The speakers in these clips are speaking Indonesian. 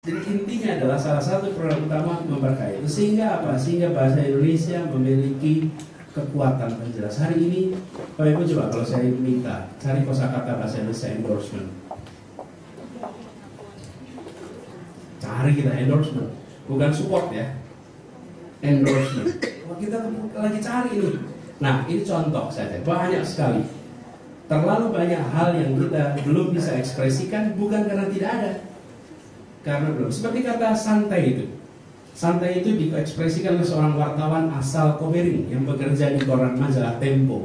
Jadi intinya adalah salah satu program utama memperkaya. Sehingga apa? Sehingga bahasa Indonesia memiliki kekuatan penjelas. Hari ini, Bapak Ibu coba kalau saya minta cari kosakata bahasa Indonesia endorsement. Cari kita endorsement, bukan support ya. Endorsement. Wah, kita lagi cari ini. Nah, ini contoh saja. Banyak sekali. Terlalu banyak hal yang kita belum bisa ekspresikan bukan karena tidak ada. Karena belum. Seperti kata santai itu. Santai itu diekspresikan oleh seorang wartawan asal Komering yang bekerja di koran majalah Tempo.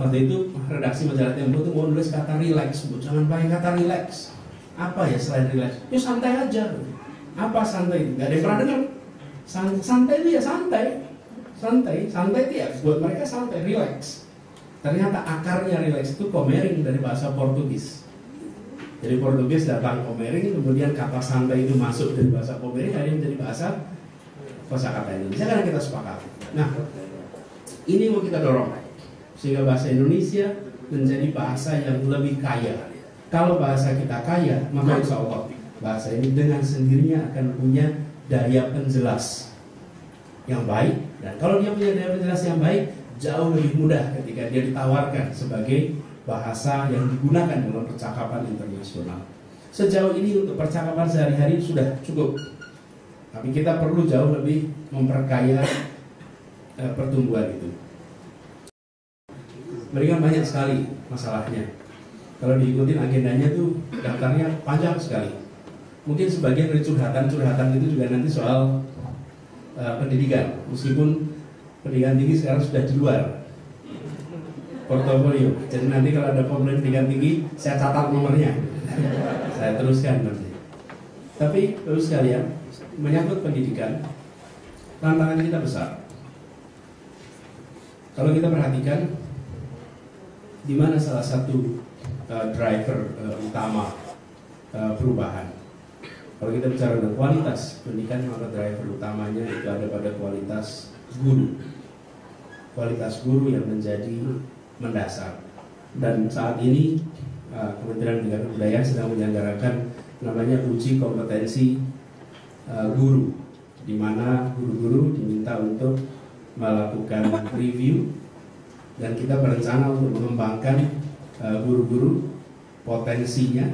Waktu itu redaksi majalah Tempo itu mau nulis kata relax, jangan pakai kata relax. Apa ya selain relax? Ya santai aja. Apa santai itu? Gak ada yang pernah dengar. Santai itu ya santai. Santai itu ya buat mereka santai, relax. Ternyata akarnya relax itu Komering dari bahasa Portugis. Jadi Portugis datang Komering, kemudian kata santai itu masuk dari bahasa Komering, akhirnya menjadi bahasa kosakata Indonesia. Karena kita sepakat. Nah, ini mau kita dorong sehingga bahasa Indonesia menjadi bahasa yang lebih kaya. Kalau bahasa kita kaya, maka insya Allah bahasa ini dengan sendirinya akan punya daya penjelas yang baik. Dan kalau dia punya daya penjelas yang baik, jauh lebih mudah ketika dia ditawarkan sebagai bahasa yang digunakan dalam percakapan internasional. Sejauh ini untuk percakapan sehari-hari sudah cukup. Tapi kita perlu jauh lebih memperkaya pertumbuhan itu. Mereka banyak sekali masalahnya. Kalau diikutin agendanya tuh daftarnya panjang sekali. Mungkin sebagian dari curhatan itu juga nanti soal pendidikan. Meskipun pendidikan tinggi sekarang sudah di luar portofolio. Jadi nanti kalau ada pendidikan tinggi, saya catat nomornya. Saya teruskan nanti. Tapi terus sekalian, menyangkut pendidikan, tantangan kita besar. Kalau kita perhatikan, di mana salah satu driver utama perubahan. Kalau kita bicara tentang kualitas pendidikan, maka driver utamanya itu ada pada kualitas guru. Kualitas guru yang menjadi mendasar. Dan saat ini Kementerian Pendidikan dan Kebudayaan sedang menyelenggarakan namanya uji kompetensi guru, di mana guru-guru diminta untuk melakukan review, dan kita berencana untuk mengembangkan guru-guru potensinya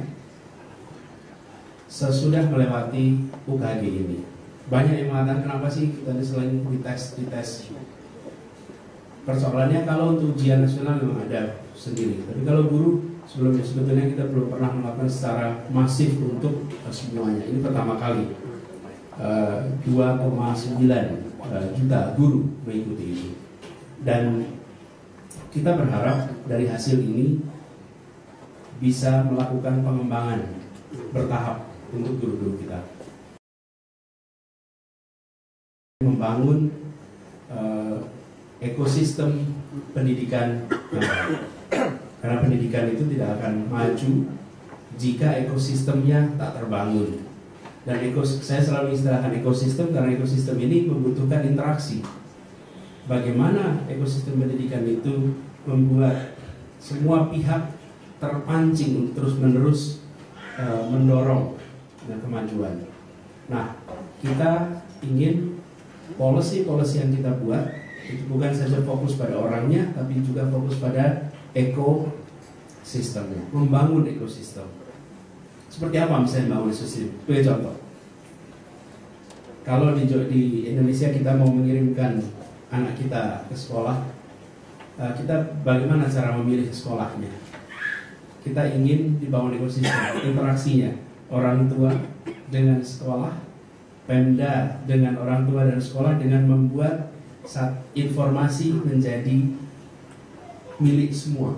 sesudah melewati UKG ini. Banyak yang mengatakan kenapa sih kita selain dites. Persoalannya kalau untuk ujian nasional memang ada sendiri. Tapi kalau guru sebetulnya kita belum pernah melakukan secara masif untuk semuanya. Ini pertama kali 2,9 juta guru mengikuti ini. Dan kita berharap dari hasil ini bisa melakukan pengembangan bertahap untuk guru-guru kita. Membangun ekosistem pendidikan yang baik. Karena pendidikan itu tidak akan maju jika ekosistemnya tak terbangun. Dan saya selalu istilahkan ekosistem karena ekosistem ini membutuhkan interaksi. Bagaimana ekosistem pendidikan itu membuat semua pihak terpancing untuk terus-menerus mendorong kemajuan. Nah, kita ingin policy-policy yang kita buat itu bukan saja fokus pada orangnya, tapi juga fokus pada ekosistemnya, membangun ekosistem. Seperti apa misalnya membangun ekosistem? Sebagai contoh, kalau di Indonesia kita mau mengirimkan anak kita ke sekolah, kita bagaimana cara memilih sekolahnya? Kita ingin dibangun ekosistem, interaksinya orang tua dengan sekolah, Pemda dengan orang tua dan sekolah, dengan membuat informasi menjadi milik semua.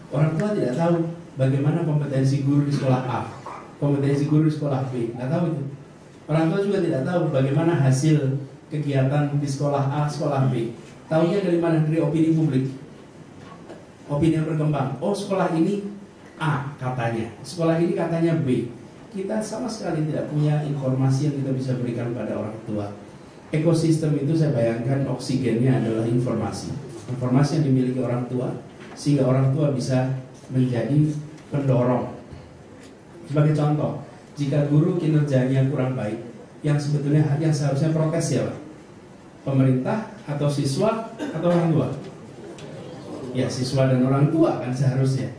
Orang tua tidak tahu bagaimana kompetensi guru di sekolah A, kompetensi guru di sekolah B, tidak tahu itu. Orang tua juga tidak tahu bagaimana hasil kegiatan di sekolah A, sekolah B. Tahunya dari mana? Dari opini publik, opini yang berkembang. Oh, sekolah ini A katanya, sekolah ini katanya B. Kita sama sekali tidak punya informasi yang kita bisa berikan pada orang tua. Ekosistem itu saya bayangkan oksigennya adalah informasi yang dimiliki orang tua, sehingga orang tua bisa menjadi pendorong. Sebagai contoh, Jika guru kinerjanya kurang baik, yang seharusnya protes siapa? Pemerintah atau siswa atau orang tua? Ya, siswa dan orang tua kan seharusnya.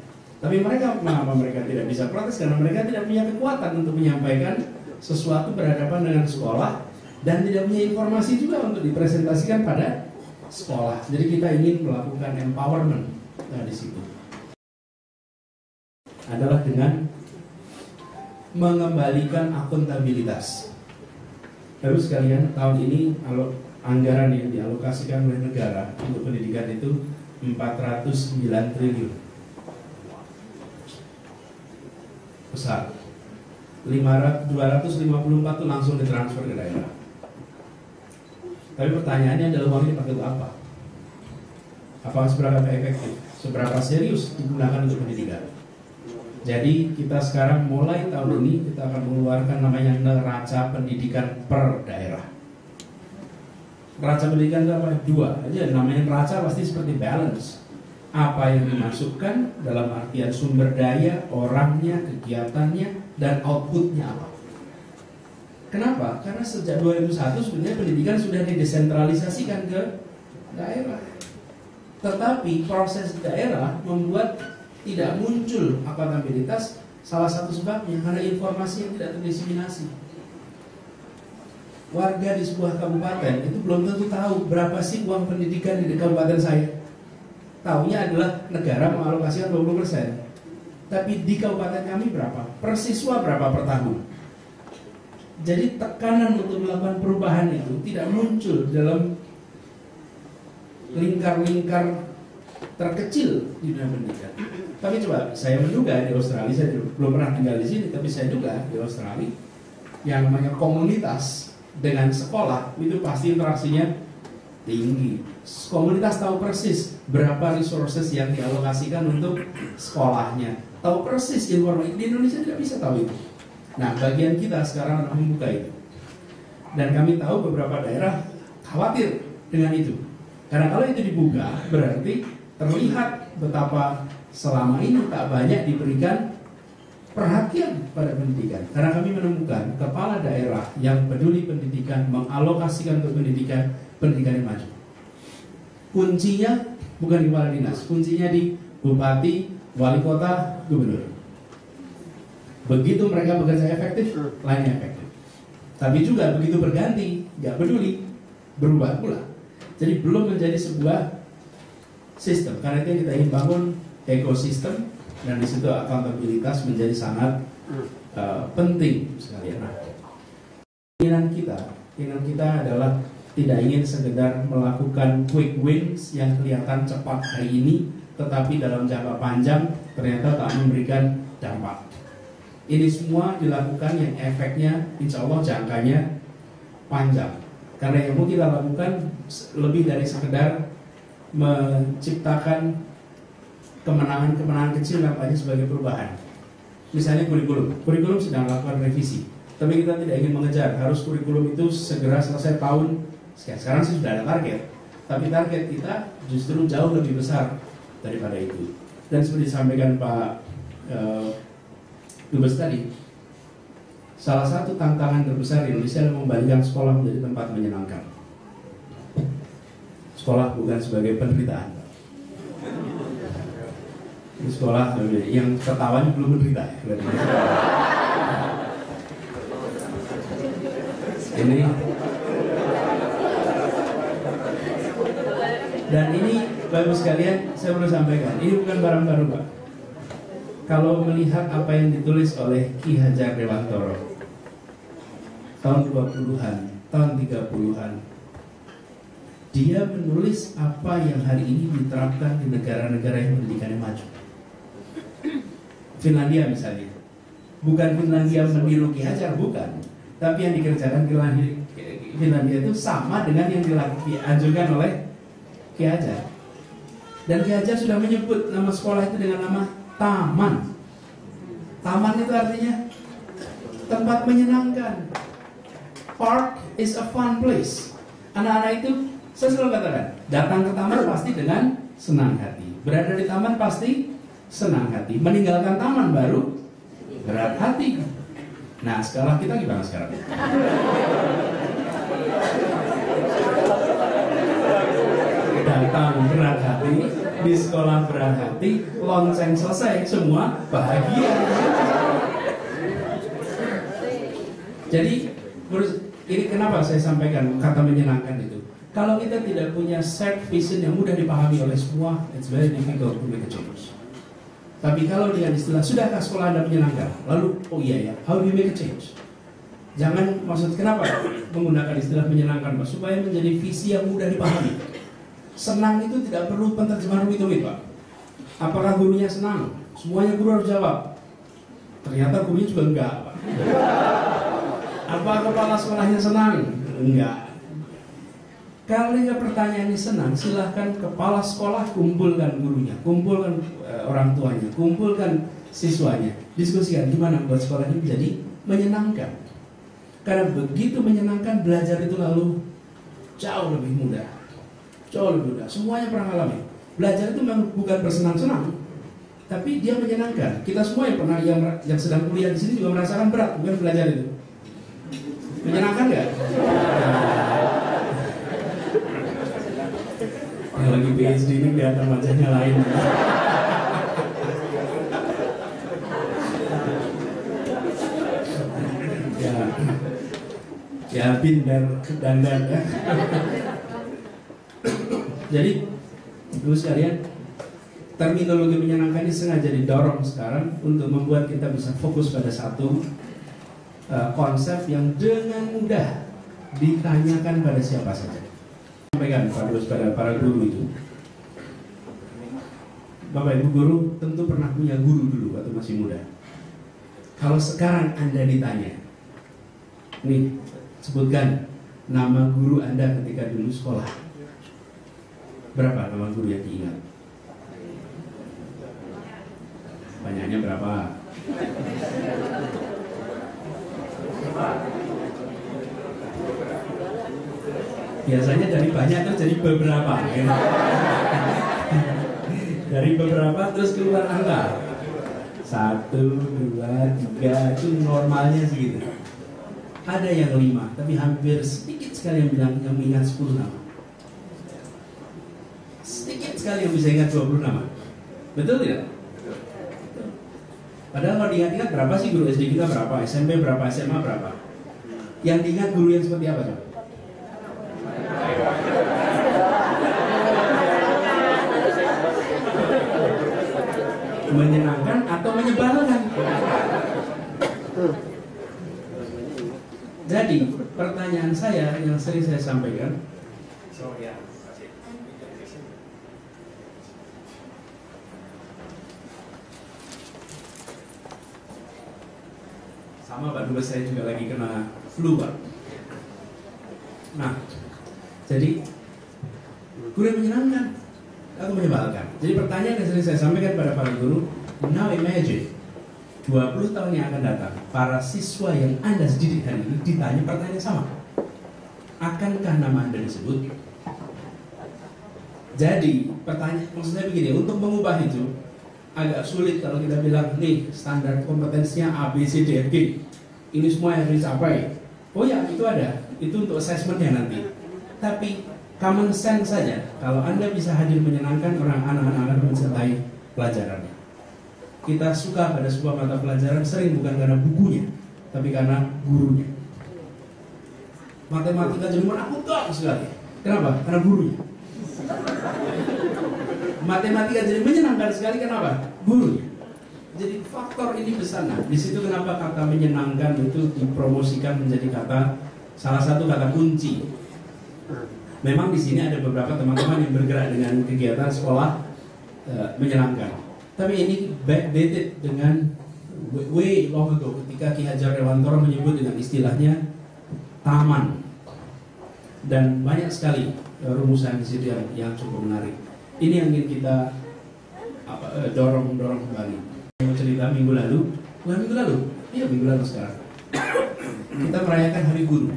Tapi mengapa mereka tidak bisa protes? Karena mereka tidak punya kekuatan untuk menyampaikan sesuatu berhadapan dengan sekolah, dan tidak punya informasi juga untuk dipresentasikan pada sekolah. Jadi kita ingin melakukan empowerment di situ. Adalah dengan mengembalikan akuntabilitas. Terus sekalian, tahun ini anggaran yang dialokasikan oleh negara untuk pendidikan itu 409 triliun. Besar. 254 itu langsung ditransfer ke daerah. Tapi pertanyaannya adalah uang ini dipakai untuk apa? Apakah seberapa efektif? Seberapa serius digunakan untuk pendidikan? Jadi kita sekarang mulai tahun ini kita akan mengeluarkan namanya neraca pendidikan per daerah. Neraca pendidikan itu apa? Dua aja, namanya neraca pasti seperti balance. Apa yang dimasukkan dalam artian sumber daya, orangnya, kegiatannya, dan outputnya apa. Kenapa? Karena sejak 2001 sebenarnya pendidikan sudah didesentralisasikan ke daerah. Tetapi proses daerah membuat tidak muncul akuntabilitas. Salah satu sebabnya karena informasi yang tidak terdiseminasi. Warga di sebuah kabupaten itu belum tentu tahu berapa sih uang pendidikan di kabupaten saya. Taunya adalah negara mengalokasikan 20%. Tapi di kabupaten kami berapa? Per siswa berapa per tahun? Jadi tekanan untuk melakukan perubahan itu tidak muncul dalam lingkar-lingkar terkecil di dunia pendidikan. Tapi coba saya menduga di Australia, saya belum pernah tinggal di sini, tapi saya duga di Australia yang namanya komunitas dengan sekolah itu pasti interaksinya tinggi. Komunitas tahu persis berapa resources yang dialokasikan untuk sekolahnya, tahu persis informasi. Di Indonesia tidak bisa tahu itu. Nah, bagian kita sekarang adalah membuka itu. Dan kami tahu beberapa daerah khawatir dengan itu. Karena kalau itu dibuka, berarti terlihat betapa selama ini tak banyak diberikan perhatian pada pendidikan. Karena kami menemukan kepala daerah yang peduli pendidikan, mengalokasikan untuk pendidikan yang maju. Kuncinya bukan di kepala dinas, kuncinya di bupati, wali kota, gubernur. Begitu mereka bekerja efektif, lainnya efektif. Tapi juga begitu berganti, nggak peduli, berubah pula. Jadi belum menjadi sebuah sistem. Karena itu yang kita ingin bangun ekosistem, dan di situ akuntabilitas menjadi sangat penting sekali. Nah, keinginan kita adalah tidak ingin sekedar melakukan quick wins yang kelihatan cepat hari ini, tetapi dalam jangka panjang ternyata tak memberikan dampak. Ini semua dilakukan yang efeknya insya Allah jangkanya panjang. Karena yang mau kita lakukan lebih dari sekedar menciptakan kemenangan-kemenangan kecil nampaknya sebagai perubahan. Misalnya kurikulum sedang melakukan revisi, tapi kita tidak ingin mengejar harus kurikulum itu segera selesai tahun sekian. Sekarang sih sudah ada target, tapi target kita justru jauh lebih besar daripada itu. Dan seperti disampaikan Pak Dubes tadi, salah satu tantangan terbesar di Indonesia adalah membalikan sekolah menjadi tempat menyenangkan. Sekolah bukan sebagai penderitaan. Di sekolah yang tertawanya belum menderita. Ini dan ini Bapak sekalian, saya perlu sampaikan, ini bukan barang baru Pak. Kalau melihat apa yang ditulis oleh Ki Hajar Dewantoro tahun 20-an, tahun 30-an, dia menulis apa yang hari ini diterapkan di negara-negara yang pendidikannya maju. Finlandia misalnya, bukan Finlandia meniru Ki Hajar, bukan, tapi yang dikerjakan Finlandia itu sama dengan yang dianjurkan oleh Ki Hajar. Dan Ki Hajar sudah menyebut nama sekolah itu dengan nama taman. Taman itu artinya tempat menyenangkan. Park is a fun place. Anak-anak itu, saya selalu katakan, datang ke taman pasti dengan senang hati. Berada di taman pasti senang hati. Meninggalkan taman baru berat hati. Nah, sekolah kita gimana sekarang? Datang berat hati, di sekolah berat hati, lonceng selesai, semua bahagia. Jadi, ini kenapa saya sampaikan kata menyenangkan itu? Kalau kita tidak punya set vision yang mudah dipahami oleh semua, it's very difficult to make a change. Tapi kalau dengan istilah, sudahkah sekolah Anda menyenangkan? Lalu, oh iya ya, how do you make a change? Jangan, maksud kenapa menggunakan istilah menyenangkan, Pak? Supaya menjadi visi yang mudah dipahami. Senang itu tidak perlu penerjemahan rumit-rumit, Pak. Apakah gurunya senang? Semuanya guru harus jawab. Ternyata gurunya juga enggak, Pak. Apa kepala sekolahnya senang? Enggak. Kalau pertanyaannya senang, silahkan kepala sekolah kumpulkan gurunya, kumpulkan orang tuanya, kumpulkan siswanya, diskusikan gimana membuat sekolah ini menjadi menyenangkan. Karena begitu menyenangkan, belajar itu lalu jauh lebih mudah, jauh lebih mudah. Semuanya pernah alami. Belajar itu memang bukan bersenang-senang, tapi dia menyenangkan. Kita semua yang pernah yang sedang kuliah di sini juga merasakan berat, bukan belajar itu. Menyenangkan nggak? Yang lagi PhD ini kelihatan wajahnya lain. Ya pindah dandan ya. Jadi dulu sekalian, terminologi menyenangkan ini sengaja didorong sekarang untuk membuat kita bisa fokus pada satu konsep yang dengan mudah ditanyakan pada siapa saja. Sampaikan pada para guru itu. Bapak Ibu guru tentu pernah punya guru dulu waktu masih muda. Kalau sekarang Anda ditanya, nih sebutkan nama guru Anda ketika dulu sekolah. Berapa nama guru yang diingat? Banyaknya berapa? Biasanya dari banyak terus jadi beberapa ya. Dari beberapa terus keluar angka 1, 2, 3 itu normalnya segitu. Ada yang 5, tapi hampir sedikit sekali yang bilang yang mengingat 10 nama. Sedikit sekali yang bisa ingat 20 nama. Betul tidak? Padahal kalau diingat-ingat berapa sih guru SD kita berapa, SMP berapa, SMA berapa? Yang diingat guru yang seperti apa coba? Menyenangkan atau menyebalkan? Jadi pertanyaan saya yang sering saya sampaikan, sama Pak, dulu saya juga lagi kena flu Pak. Nah, jadi guru yang menyenangkan atau menyebalkan? Jadi pertanyaan yang sering saya sampaikan pada para guru, now imagine 20 tahun yang akan datang, para siswa yang Anda didik hari ini ditanya pertanyaan yang sama. Akankah nama Anda disebut? Jadi pertanyaan maksudnya begini, untuk mengubah itu agak sulit kalau kita bilang nih standar kompetensinya A, B, C, D, F, G. Ini semua yang harus dicapai. Oh ya, itu ada. Itu untuk assessmentnya nanti. Tapi common sense saja, kalau Anda bisa hadir menyenangkan, orang anak-anak akan mencintai pelajarannya. Kita suka pada sebuah mata pelajaran sering bukan karena bukunya, tapi karena gurunya. Matematika jadi menakutkan sekali. Kenapa? Karena gurunya. Matematika jadi menyenangkan sekali, kenapa? Gurunya. Jadi faktor ini besar. Nah, di situ kenapa kata menyenangkan itu dipromosikan menjadi salah satu kata kunci. Memang di sini ada beberapa teman-teman yang bergerak dengan kegiatan sekolah menyenangkan. Tapi ini backdated dengan way long ago ketika Ki Hajar Dewantara menyebut dengan istilahnya taman. Dan banyak sekali rumusan di situ yang cukup menarik. Ini yang ingin kita dorong kembali. Mau cerita minggu lalu, bukan minggu lalu, iya minggu lalu sekarang. Kita merayakan Hari Guru.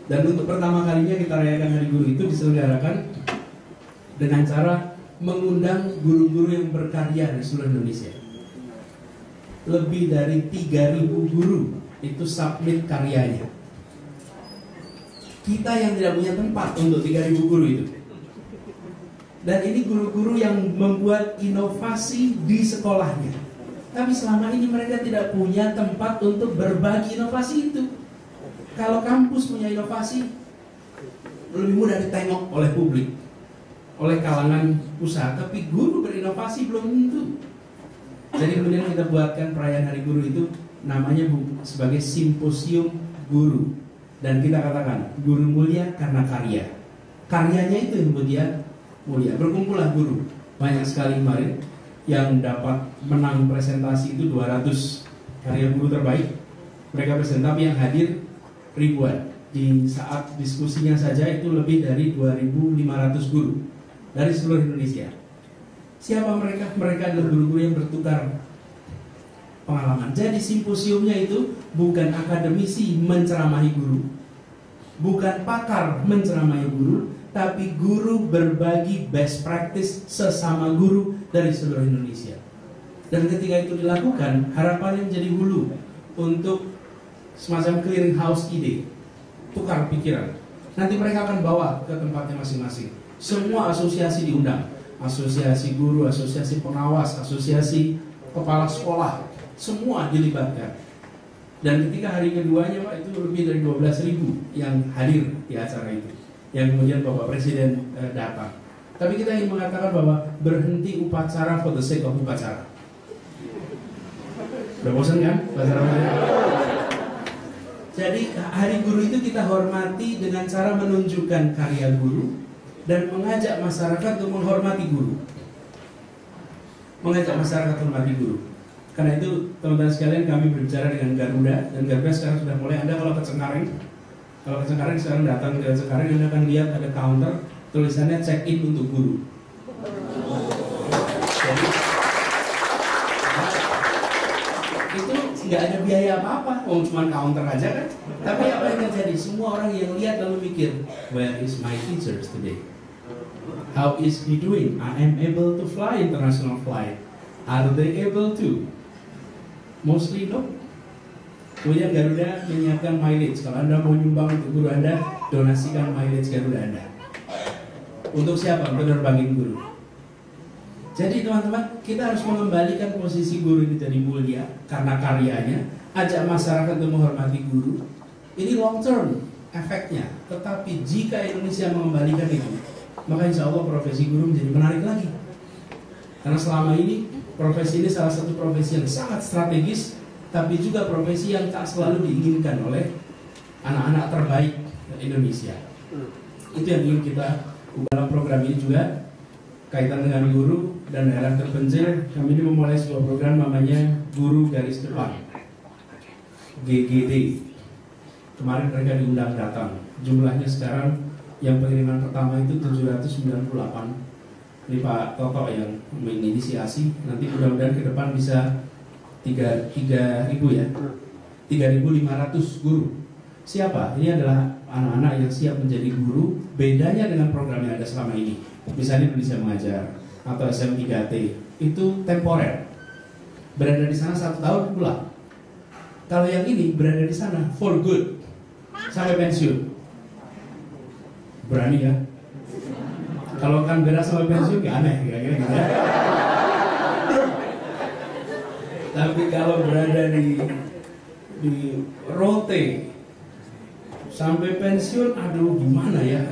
Dan untuk pertama kalinya kita rayakan Hari Guru itu diselenggarakan dengan cara mengundang guru-guru yang berkarya di seluruh Indonesia. lebih dari 3.000 guru itu submit karyanya. Kita yang tidak punya tempat untuk 3.000 guru itu. Dan ini guru-guru yang membuat inovasi di sekolahnya. Tapi selama ini mereka tidak punya tempat untuk berbagi inovasi itu. Kalau kampus punya inovasi, lebih mudah ditengok oleh publik, oleh kalangan usaha. Tapi guru berinovasi belum tentu. Jadi kemudian kita buatkan perayaan Hari Guru itu namanya sebagai simposium guru. Dan kita katakan, guru mulia karena karya. Karyanya itu yang membuat dia mulia. Berkumpullah guru. Banyak sekali kemarin yang dapat menang presentasi itu 200 karya guru terbaik. Mereka presentasi, tapi yang hadir ribuan. Di saat diskusinya saja itu lebih dari 2.500 guru dari seluruh Indonesia. Siapa mereka? Mereka adalah guru-guru yang bertukar pengalaman. Jadi simposiumnya itu bukan akademisi menceramahi guru, bukan pakar menceramahi guru, tapi guru berbagi best practice sesama guru dari seluruh Indonesia. Dan ketika itu dilakukan, harapannya menjadi hulu untuk semacam clearing house ide, tukar pikiran. Nanti mereka akan bawa ke tempatnya masing-masing. Semua asosiasi diundang, asosiasi guru, asosiasi pengawas, asosiasi kepala sekolah, semua dilibatkan. Dan ketika hari keduanya Pak, itu lebih dari 12.000 yang hadir di acara itu, yang kemudian Bapak Presiden datang. Tapi kita ingin mengatakan bahwa berhenti upacara for the sake of upacara. Udah bosan kan? Jadi Hari Guru itu kita hormati dengan cara menunjukkan karya guru dan mengajak masyarakat untuk menghormati guru. Mengajak masyarakat menghormati guru. Karena itu teman-teman sekalian, kami berbicara dengan Garuda, dan Garuda sekarang sudah mulai. Anda kalau ke Cengkareng sekarang datang ke Cengkareng, Anda akan lihat ada counter tulisannya check in untuk guru. Jadi itu nggak ada biaya apa-apa, cuma counter aja kan. Tapi apa yang terjadi? Semua orang yang lihat lalu mikir, where is my teacher today? How is he doing? I am able to fly international flight. Are they able to? Mostly no. Kemudian Garuda menyiapkan mileage. Kalau Anda mau nyumbang untuk guru Anda, donasikan mileage Garuda Anda. Untuk siapa? Untuk nerbangin guru. Jadi teman-teman, kita harus mengembalikan posisi guru ini jadi mulia karena karyanya. Ajak masyarakat untuk menghormati guru. Ini long term efeknya. Tetapi jika Indonesia mengembalikan itu, maka insya Allah profesi guru menjadi menarik lagi. Karena selama ini profesi ini salah satu profesi yang sangat strategis, tapi juga profesi yang tak selalu diinginkan oleh anak-anak terbaik Indonesia. Itu yang ingin kita dalam program ini juga kaitan dengan guru dan daerah terpencil. Kami ini memulai sebuah program namanya Guru Garis Depan, GGD. Kemarin mereka diundang datang. Jumlahnya sekarang yang pengiriman pertama itu 798. Ini Pak Toto yang menginisiasi. Nanti mudah-mudahan ke depan bisa 3.000 ya, 3.500 guru. Siapa? Ini adalah anak-anak yang siap menjadi guru. Bedanya dengan program yang ada selama ini, misalnya Indonesia Mengajar atau SM3T, itu temporer, berada di sana 1 tahun pulang. Kalau yang ini berada di sana for good sampai pensiun. Berani ya? Kalau kan beres sampai pensiun gak aneh kira-kira gitu ya. Tapi kalau berada di rote sampai pensiun, aduh gimana ya.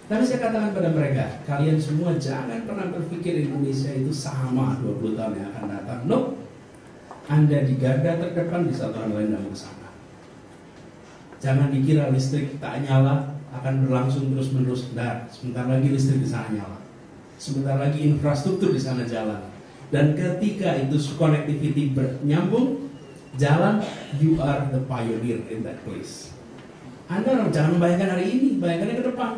Tapi saya katakan pada mereka, kalian semua jangan pernah berpikir Indonesia itu sama 20 tahun yang akan datang. No, Anda di garda terdepan, di satu hari lain mau ke sana. Jangan dikira listrik tak nyala akan berlangsung terus-menerus. Nah, sebentar lagi listrik di sana nyala, sebentar lagi infrastruktur di sana jalan. Dan ketika itu connectivity bernyambung, jalan, you are the pioneer in that place. Anda jangan membayangkan hari ini, bayangkannya ke depan.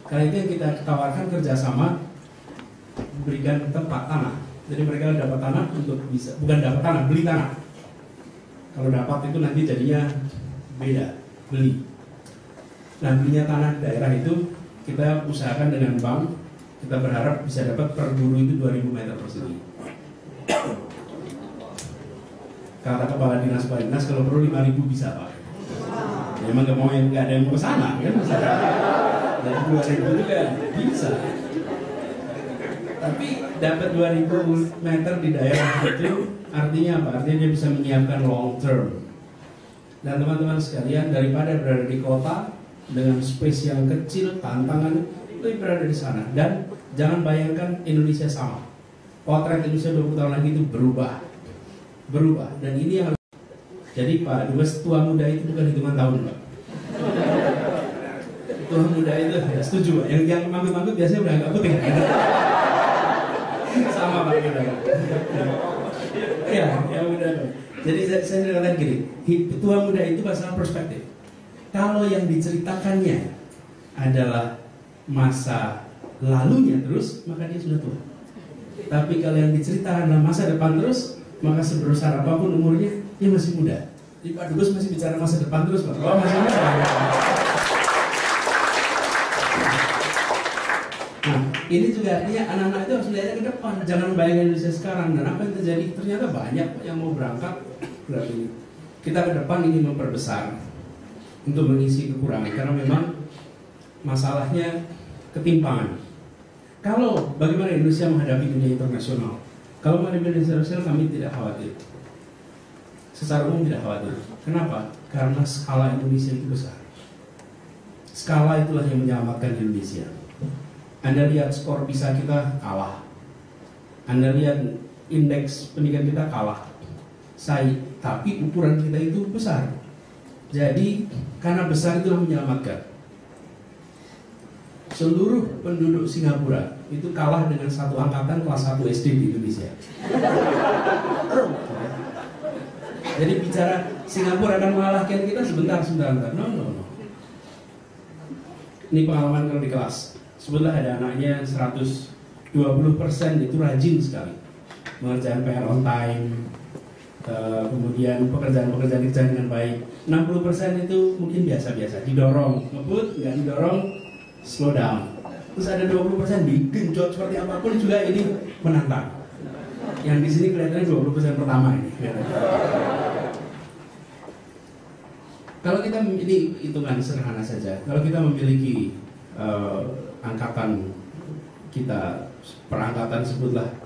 Karena itu yang kita tawarkan kerjasama, berikan tempat tanah. Jadi mereka dapat tanah untuk bisa, bukan dapat tanah, beli tanah. Kalau dapat itu nanti jadinya beda, beli. Nah, belinya tanah daerah itu kita usahakan dengan bank. Kita berharap bisa dapat per guru itu 2.000 meter persegi. Kata kepala dinas kalau perlu 5.000 bisa Pak. Ya, emang nggak ada yang mau ke sana kan? Dan 2.000 juga bisa. Tapi dapat 2.000 meter di daerah itu artinya apa? Artinya dia bisa menyiapkan long term. Dan teman-teman sekalian, daripada berada di kota dengan space yang kecil, tantangan lebih berada di sana. Dan jangan bayangkan Indonesia sama. Potret Indonesia 20 tahun lagi itu berubah. Dan ini yang jadi Pak Dubes, tua muda itu bukan hitungan tahun Pak. Tua muda itu ya, setuju Pak. Yang manggut-manggut biasanya udah agak putih. Sama Pak kita. Ya udah. Jadi saya katakan gini, tua muda itu masalah perspektif. Kalau yang diceritakannya adalah masa lalunya terus, maka dia sudah tua. Tapi kalau yang diceritakan adalah masa depan terus, maka sebesar apapun umurnya, dia masih muda. Jadi Pak Dubes masih bicara masa depan terus Pak. Oh, masih muda. Nah, ini juga artinya anak-anak itu harus melihatnya ke depan. Jangan bayangkan Indonesia sekarang. Dan apa yang terjadi? Ternyata banyak yang mau berangkat. Berarti kita ke depan ingin memperbesar untuk mengisi kekurangan. Karena memang masalahnya ketimpangan. Kalau bagaimana Indonesia menghadapi dunia internasional? Kalau menghadapi dunia internasional kami tidak khawatir. Secara umum tidak khawatir. Kenapa? Karena skala Indonesia itu besar. Skala itulah yang menyelamatkan Indonesia. Anda lihat skor PISA kita kalah. Anda lihat indeks pendidikan kita kalah. Tapi ukuran kita itu besar. Jadi karena besar itulah menyelamatkan. Seluruh penduduk Singapura itu kalah dengan satu angkatan kelas 1 SD di Indonesia. Jadi bicara Singapura akan mengalahkan kita sebentar. No. Ini pengalaman kalau di kelas. Sebutlah ada anaknya 120% itu rajin sekali mengerjakan PR on time, kemudian pekerjaan dengan baik. 60% itu mungkin biasa-biasa, didorong, ngebut, nggak didorong, slow down. Terus ada 20% digenjot seperti apapun juga ini menantang. Yang di sini kelihatannya 20% pertama ini. Kalau kita ini hitungan sederhana saja, kalau kita memiliki angkatan kita, perangkatan sebutlah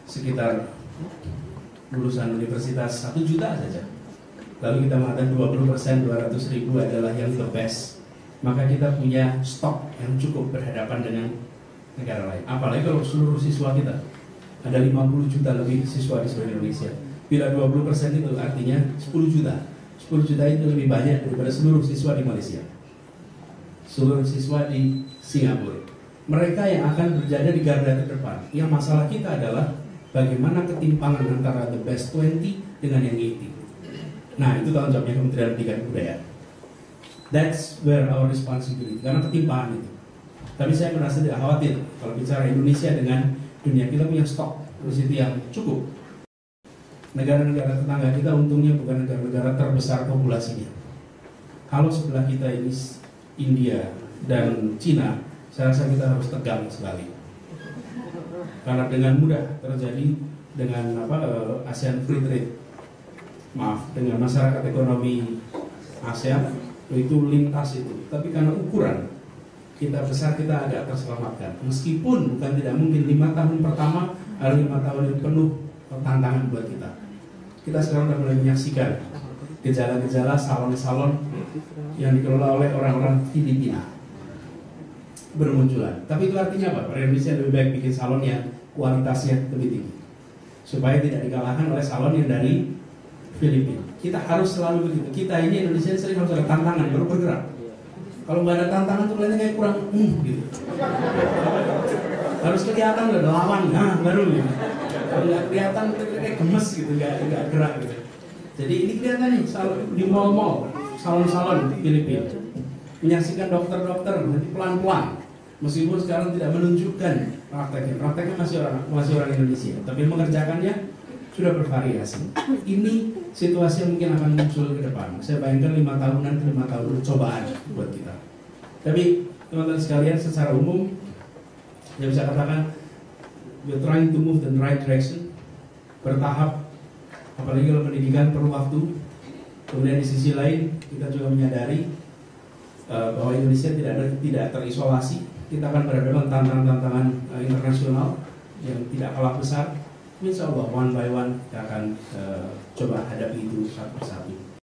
sekitar lulusan universitas 1 juta saja, lalu kita mengatakan 20% 200.000 adalah yang the best, maka kita punya stok yang cukup berhadapan dengan negara lain. Apalagi kalau seluruh siswa kita ada 50 juta lebih siswa di seluruh Indonesia. Bila 20% itu artinya 10 juta. 10 juta itu lebih banyak daripada seluruh siswa di Malaysia, seluruh siswa di Singapura. Mereka yang akan berada di garda terdepan. Yang masalah kita adalah bagaimana ketimpangan antara the best 20 dengan yang 80. Nah, itu tanggung jawabnya Kementerian Pendidikan dan Kebudayaan. That's where our responsibility. Karena ketimpangan itu. Tapi saya merasa tidak khawatir kalau bicara Indonesia dengan dunia. Kita punya stok positif yang cukup. Negara-negara tetangga kita untungnya bukan negara-negara terbesar populasinya. Kalau sebelah kita ini India dan Cina, saya rasa kita harus tegang sekali. Karena dengan mudah terjadi dengan ASEAN Free Trade, dengan masyarakat ekonomi ASEAN itu lintas itu. Tapi karena ukuran kita besar, kita agak terselamatkan. Meskipun bukan tidak mungkin 5 tahun pertama ada 5 tahun yang penuh tantangan buat kita. Kita sekarang sudah mulai menyaksikan gejala-gejala salon-salon yang dikelola oleh orang-orang Filipina bermunculan. Tapi itu artinya apa? Indonesia lebih baik bikin salon yang kualitasnya lebih tinggi, supaya tidak dikalahkan oleh salon yang dari Filipina. Kita harus selalu begitu. Kita ini Indonesia sering harus ada tantangan baru bergerak. Kalau nggak ada tantangan tuh kelihatannya kayak kurang gitu. Harus kelihatan udah lawan, baru gitu. Kalau nggak kelihatan kayak gemes gitu, nggak gerak gitu. Jadi ini kelihatan nih di mall-mall, salon-salon di Filipina. Menyaksikan dokter-dokter nanti pelan-pelan, meskipun sekarang tidak menunjukkan prakteknya masih orang Indonesia, tapi mengerjakannya sudah bervariasi. Ini situasi yang mungkin akan muncul ke depan. Saya bayangkan 5 tahunan ke 5 tahun cobaan buat kita. Tapi teman-teman sekalian, secara umum saya bisa katakan we're trying to move in the right direction, bertahap. Apalagi kalau pendidikan perlu waktu. Kemudian di sisi lain kita juga menyadari bahwa Indonesia tidak terisolasi. Kita akan berhadapan tantangan-tantangan internasional yang tidak kalah besar. Insya Allah one by one kita akan coba hadapi itu satu persatu.